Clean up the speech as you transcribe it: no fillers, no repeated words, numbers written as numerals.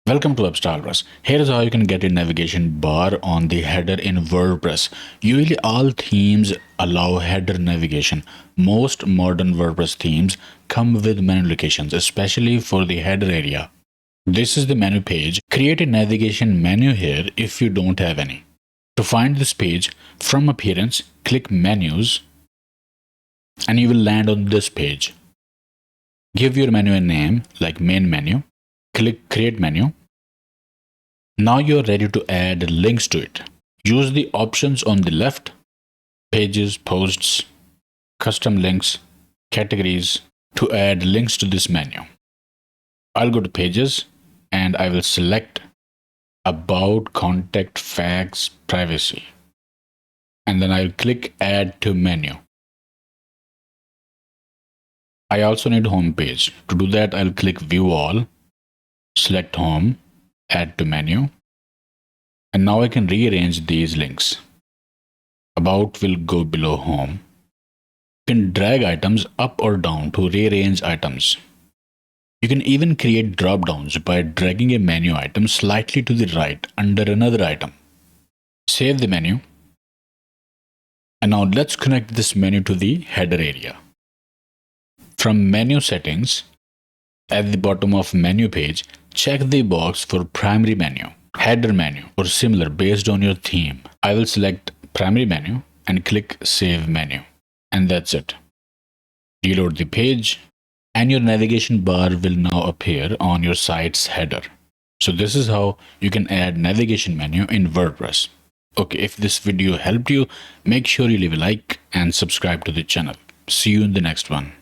Welcome to WebStylePress. Here is how you can get a navigation bar on the header in WordPress. Usually all themes allow header navigation. Most modern WordPress themes come with menu locations, especially for the header area. This is the menu page. Create a navigation menu here if you don't have any. To find this page, from Appearance, click Menus, and you will land on this page. Give your menu a name like Main Menu. Click Create Menu. Now you're ready to add links to it. Use the options on the left, Pages, Posts, Custom Links, Categories to add links to this menu. I'll go to Pages and I will select About, Contact, Facts, Privacy. And then I'll click Add to Menu. I also need Home page. To do that, I'll click View All, select Home, Add to Menu. And now I can rearrange these links. About will go below Home. You can drag items up or down to rearrange items. You can even create dropdowns by dragging a menu item slightly to the right under another item. Save the menu. And now let's connect this menu to the header area. From Menu Settings, at the bottom of Menu page, check the box for Primary Menu, Header Menu, or similar based on your theme. I will select Primary Menu and click Save Menu. And that's it. Reload the page, and your navigation bar will now appear on your site's header. So this is how you can add navigation menu in WordPress. Okay, if this video helped you, make sure you leave a like and subscribe to the channel. See you in the next one.